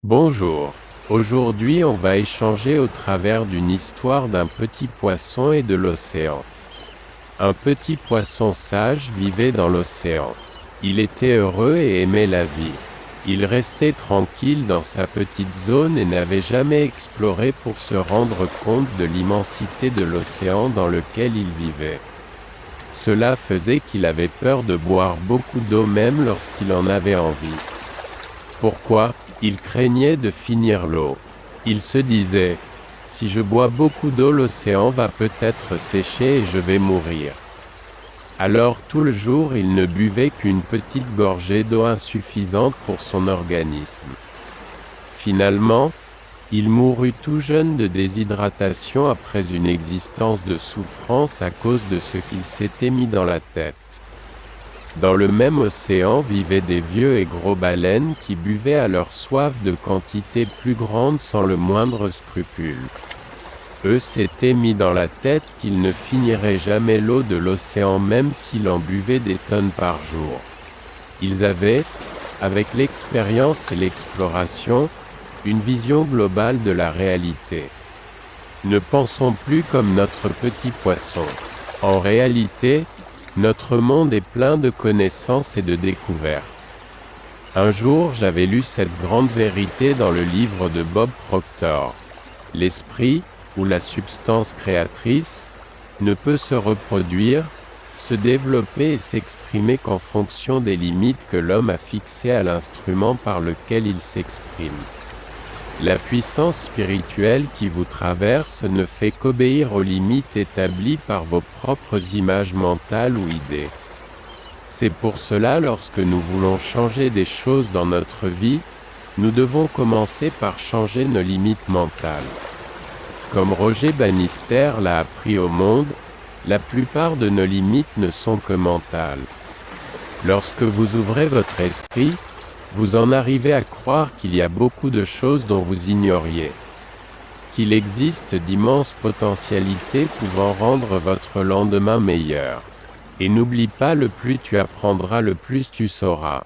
Bonjour. Aujourd'hui on va échanger au travers d'une histoire d'un petit poisson et de l'océan. Un petit poisson sage vivait dans l'océan. Il était heureux et aimait la vie. Il restait tranquille dans sa petite zone et n'avait jamais exploré pour se rendre compte de l'immensité de l'océan dans lequel il vivait. Cela faisait qu'il avait peur de boire beaucoup d'eau même lorsqu'il en avait envie. Pourquoi? Il craignait de finir l'eau. Il se disait, si je bois beaucoup d'eau, l'océan va peut-être sécher et je vais mourir. Alors tout le jour il ne buvait qu'une petite gorgée d'eau insuffisante pour son organisme. Finalement, il mourut tout jeune de déshydratation après une existence de souffrance à cause de ce qu'il s'était mis dans la tête. Dans le même océan vivaient des vieux et gros baleines qui buvaient à leur soif de quantités plus grandes sans le moindre scrupule. Eux s'étaient mis dans la tête qu'ils ne finiraient jamais l'eau de l'océan même s'ils en buvaient des tonnes par jour. Ils avaient, avec l'expérience et l'exploration, une vision globale de la réalité. Ne pensons plus comme notre petit poisson. En réalité, notre monde est plein de connaissances et de découvertes. Un jour, j'avais lu cette grande vérité dans le livre de Bob Proctor. L'esprit, ou la substance créatrice, ne peut se reproduire, se développer et s'exprimer qu'en fonction des limites que l'homme a fixées à l'instrument par lequel il s'exprime. La puissance spirituelle qui vous traverse ne fait qu'obéir aux limites établies par vos propres images mentales ou idées. C'est pour cela, lorsque nous voulons changer des choses dans notre vie, nous devons commencer par changer nos limites mentales. Comme Roger Bannister l'a appris au monde, la plupart de nos limites ne sont que mentales. Lorsque vous ouvrez votre esprit, vous en arrivez à croire qu'il y a beaucoup de choses dont vous ignoriez. Qu'il existe d'immenses potentialités pouvant rendre votre lendemain meilleur. Et n'oublie pas, le plus tu apprendras, le plus tu sauras.